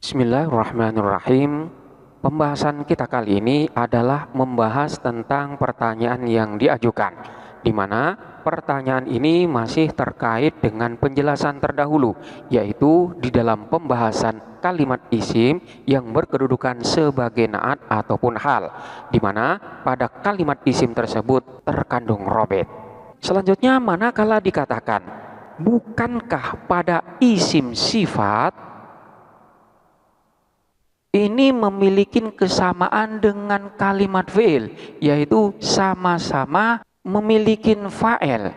Bismillahirrahmanirrahim. Pembahasan kita kali ini adalah membahas tentang pertanyaan yang diajukan, di mana pertanyaan ini masih terkait dengan penjelasan terdahulu, yaitu di dalam pembahasan kalimat isim yang berkedudukan sebagai naat ataupun hal, di mana pada kalimat isim tersebut terkandung robit. Selanjutnya, manakala dikatakan, bukankah pada isim sifat ini memiliki kesamaan dengan kalimat fi'il, yaitu sama-sama memiliki fa'il.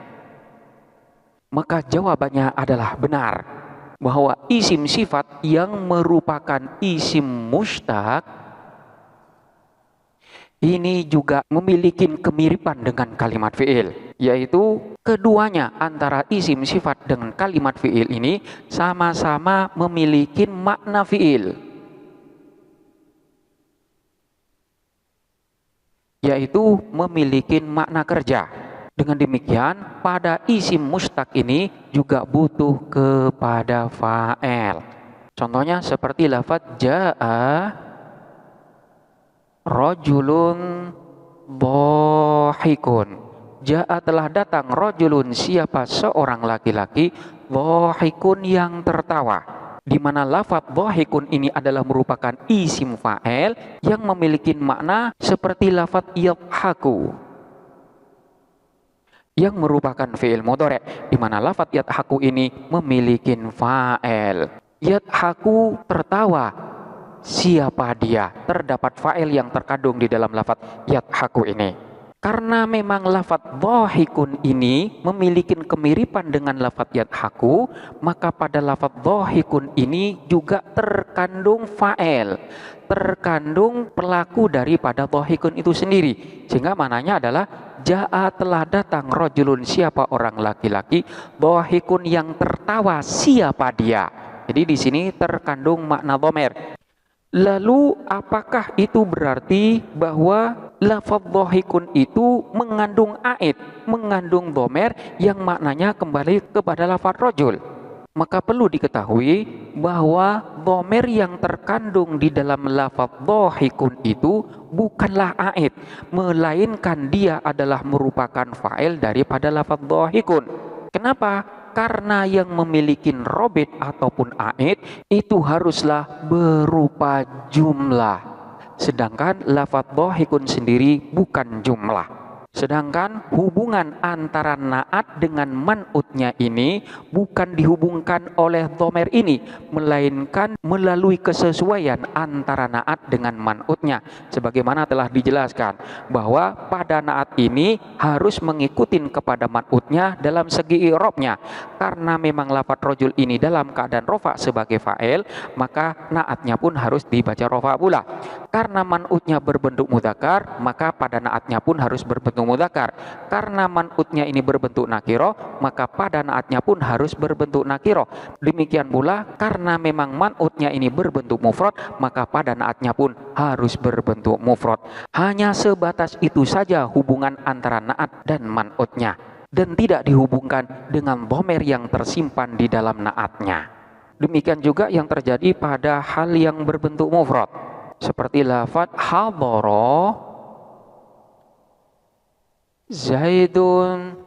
Maka jawabannya adalah benar, bahwa isim sifat yang merupakan isim mustaq ini juga memiliki kemiripan dengan kalimat fi'il, yaitu keduanya antara isim sifat dengan kalimat fi'il ini sama-sama memiliki makna fi'il, yaitu memiliki makna kerja. Dengan demikian, pada isim mustaq ini juga butuh kepada fa'il. Contohnya seperti lafaz ja'a rajulun dhahikun. Ja'a telah datang rajulun, siapa seorang laki-laki, dhahikun yang tertawa. Di mana lafaz dhahikun ini adalah merupakan isim fa'il yang memiliki makna seperti lafaz yadhaku yang merupakan fi'il mudhari', di mana lafaz yadhaku ini memiliki fa'il. Yadhaku tertawa, siapa dia? Terdapat fa'il yang terkandung di dalam lafaz yadhaku ini. Karena memang lafaz dhahikun ini memiliki kemiripan dengan lafaz yadhaku, maka pada lafaz dhahikun ini juga terkandung fa'il, terkandung pelaku daripada dhahikun itu sendiri. Sehingga maknanya adalah ja'a telah datang rajulun, siapa orang laki-laki, dhahikun yang tertawa, siapa dia? Jadi di sini terkandung makna dhamir. Lalu apakah itu berarti bahwa lafaz dhahikun itu mengandung aid, mengandung dhamir yang maknanya kembali kepada lafaz rajul? Maka perlu diketahui bahwa dhamir yang terkandung di dalam lafaz dhahikun itu bukanlah aid, melainkan dia adalah merupakan fa'il daripada lafaz dhahikun. Kenapa? Karena yang memiliki robit ataupun aid itu haruslah berupa jumlah. Sedangkan lafaz dhahikun sendiri bukan jumlah. Sedangkan hubungan antara naat dengan man'utnya ini bukan dihubungkan oleh dhamir ini, melainkan melalui kesesuaian antara naat dengan man'utnya. Sebagaimana telah dijelaskan bahwa pada naat ini harus mengikuti kepada man'utnya dalam segi i'rabnya. Karena memang lafaz rajul ini dalam keadaan rofa sebagai fa'il, maka naatnya pun harus dibaca rofa pula. Karena man'utnya berbentuk mudzakkar, maka pada naatnya pun harus berbentuk mudzakkar. Karena man'utnya ini berbentuk nakiro, maka pada naatnya pun harus berbentuk nakiro. Demikian pula karena memang man'utnya ini berbentuk mufrad, maka pada naatnya pun harus berbentuk mufrad. Hanya sebatas itu saja hubungan antara naat dan man'utnya, dan tidak dihubungkan dengan dhamir yang tersimpan di dalam naatnya. Demikian juga yang terjadi pada hal yang berbentuk mufrad, seperti lafaz hadara Zaidun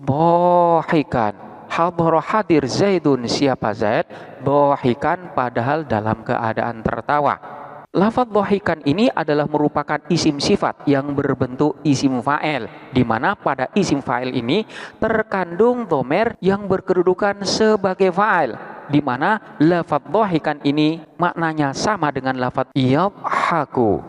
dhahikan. Hadara hadir Zaidun, siapa Zaid, dhahikan padahal dalam keadaan tertawa. Lafaz dhahikan ini adalah merupakan isim sifat yang berbentuk isim fa'il, di mana pada isim fa'il ini terkandung dhamir yang berkedudukan sebagai fa'il, di mana lafaz dhahikan ini maknanya sama dengan lafaz yadhaku.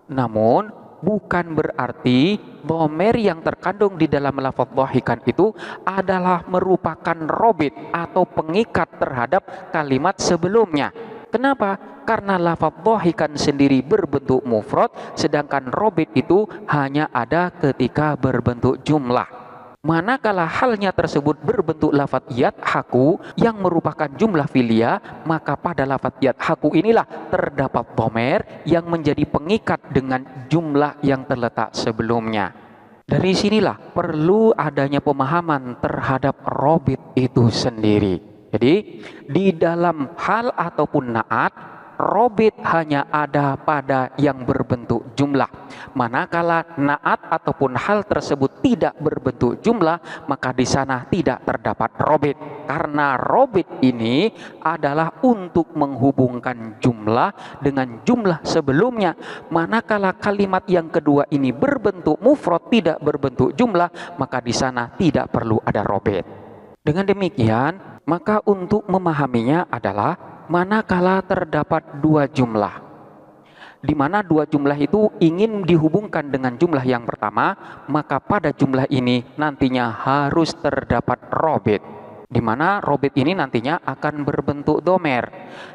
Namun bukan berarti dhamir yang terkandung di dalam lafaz dhahikan itu adalah merupakan robit atau pengikat terhadap kalimat sebelumnya. Kenapa? Karena lafaz dhahikan sendiri berbentuk mufrad, sedangkan robit itu hanya ada ketika berbentuk jumlah. Manakala halnya tersebut berbentuk lafaz yadhaku yang merupakan jumlah filia, maka pada lafaz yadhaku inilah terdapat dhamir yang menjadi pengikat dengan jumlah yang terletak sebelumnya. Dari sinilah perlu adanya pemahaman terhadap robit itu sendiri. Jadi di dalam hal ataupun naat, robit hanya ada pada yang berbentuk jumlah. Manakala naat ataupun hal tersebut tidak berbentuk jumlah, maka di sana tidak terdapat robit. Karena robit ini adalah untuk menghubungkan jumlah dengan jumlah sebelumnya. Manakala kalimat yang kedua ini berbentuk mufrad, tidak berbentuk jumlah, maka di sana tidak perlu ada robit. Dengan demikian, maka untuk memahaminya adalah manakala terdapat dua jumlah, di mana dua jumlah itu ingin dihubungkan dengan jumlah yang pertama, maka pada jumlah ini nantinya harus terdapat robit, di mana robit ini nantinya akan berbentuk domer.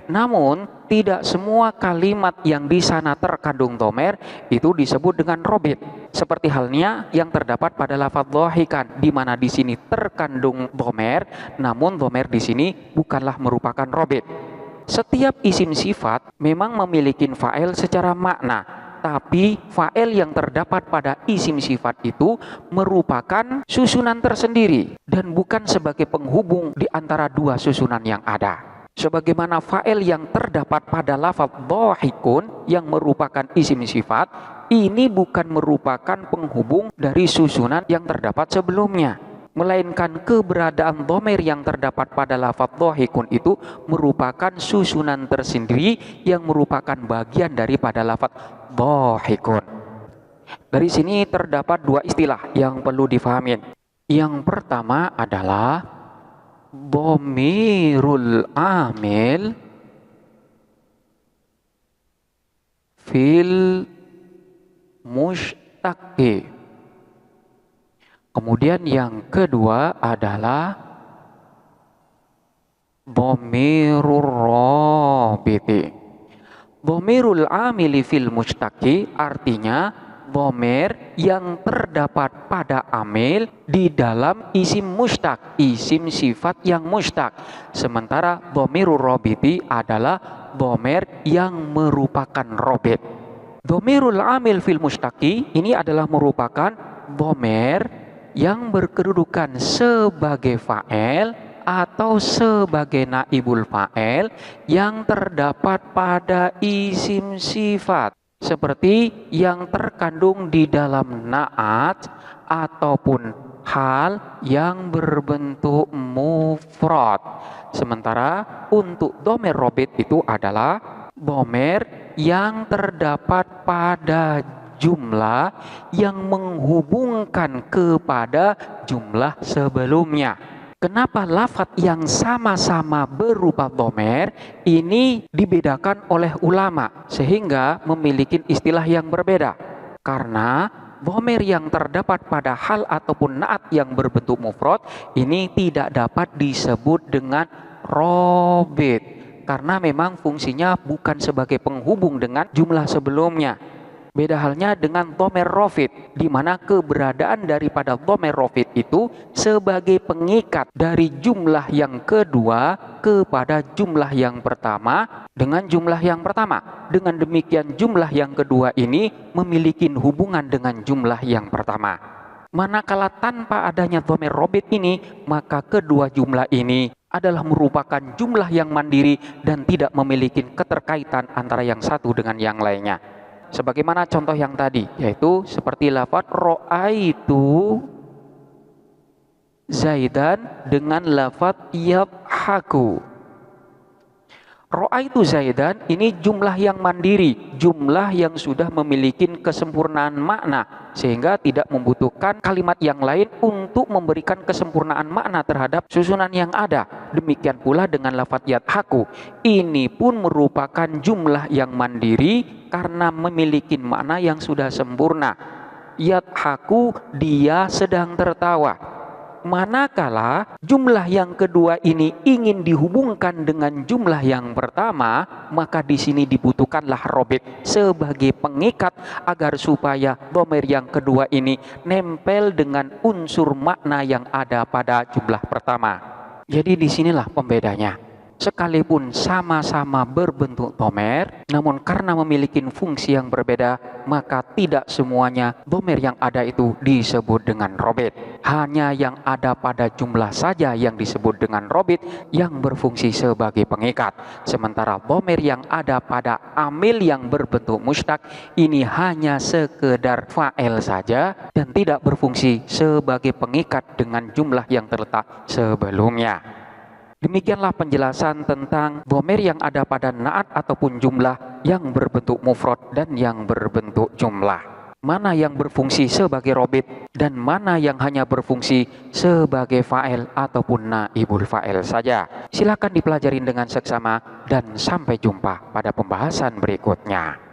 Namun tidak semua kalimat yang di sana terkandung domer itu disebut dengan robit. Seperti halnya yang terdapat pada lafaz dhahikan, di mana di sini terkandung domer, namun domer di sini bukanlah merupakan robit. Setiap isim sifat memang memiliki fa'il secara makna, tapi fa'il yang terdapat pada isim sifat itu merupakan susunan tersendiri dan bukan sebagai penghubung di antara dua susunan yang ada. Sebagaimana fa'il yang terdapat pada lafaz dhahikun yang merupakan isim sifat, ini bukan merupakan penghubung dari susunan yang terdapat sebelumnya, melainkan keberadaan dhamir yang terdapat pada lafaz dhahikun itu merupakan susunan tersendiri yang merupakan bagian daripada lafaz dhahikun. Dari sini terdapat dua istilah yang perlu difahami. Yang pertama adalah dhamirul amil fil mushtaqi. Kemudian yang kedua adalah dhamirur rabiti. Dhamirul amili fil mushtaqi artinya dhamir yang terdapat pada amil di dalam isim mushtaq, isim sifat yang mushtaq. Sementara dhamirur rabiti adalah dhamir yang merupakan robit. Dhamirul amil fil mushtaqi ini adalah merupakan dhamir yang berkedudukan sebagai fa'il atau sebagai naibul fa'il yang terdapat pada isim sifat, seperti yang terkandung di dalam na'at ataupun hal yang berbentuk mufrad. Sementara untuk dhamir robit itu adalah dhamir yang terdapat pada jumlah yang menghubungkan kepada jumlah sebelumnya. Kenapa lafaz yang sama-sama berupa dhamir ini dibedakan oleh ulama sehingga memiliki istilah yang berbeda? Karena dhamir yang terdapat pada hal ataupun naat yang berbentuk mufrad ini tidak dapat disebut dengan robit, karena memang fungsinya bukan sebagai penghubung dengan jumlah sebelumnya. Beda halnya dengan dhamir rafid, di mana keberadaan daripada dhamir rafid itu sebagai pengikat dari jumlah yang kedua kepada jumlah yang pertama dengan jumlah yang pertama. Dengan demikian jumlah yang kedua ini memiliki hubungan dengan jumlah yang pertama. Manakala tanpa adanya dhamir rafid ini, maka kedua jumlah ini adalah merupakan jumlah yang mandiri dan tidak memiliki keterkaitan antara yang satu dengan yang lainnya. Sebagaimana contoh yang tadi, yaitu seperti lafaz ra'aitu Zaidan dengan lafaz yadhaku. Ra'aitu Zaidan ini jumlah yang mandiri, jumlah yang sudah memiliki kesempurnaan makna, sehingga tidak membutuhkan kalimat yang lain untuk memberikan kesempurnaan makna terhadap susunan yang ada. Demikian pula dengan lafaz yadhaku, ini pun merupakan jumlah yang mandiri karena memiliki makna yang sudah sempurna. Yadhaku, dia sedang tertawa. Manakala jumlah yang kedua ini ingin dihubungkan dengan jumlah yang pertama, maka di sini dibutuhkanlah robit sebagai pengikat agar supaya dhamir yang kedua ini nempel dengan unsur makna yang ada pada jumlah pertama. Jadi disinilah pembedanya. sekalipun sama-sama berbentuk domer, namun karena memiliki fungsi yang berbeda, maka tidak semuanya domer yang ada itu disebut dengan robit. Hanya yang ada pada jumlah saja yang disebut dengan robit yang berfungsi sebagai pengikat. Sementara domer yang ada pada amil yang berbentuk mustaq ini hanya sekedar fa'il saja dan tidak berfungsi sebagai pengikat dengan jumlah yang terletak sebelumnya. Demikianlah penjelasan tentang domer yang ada pada naat ataupun jumlah yang berbentuk mufrad dan yang berbentuk jumlah. Mana yang berfungsi sebagai robit dan mana yang hanya berfungsi sebagai fa'il ataupun naibul fa'il saja. Silakan dipelajari dengan seksama dan sampai jumpa pada pembahasan berikutnya.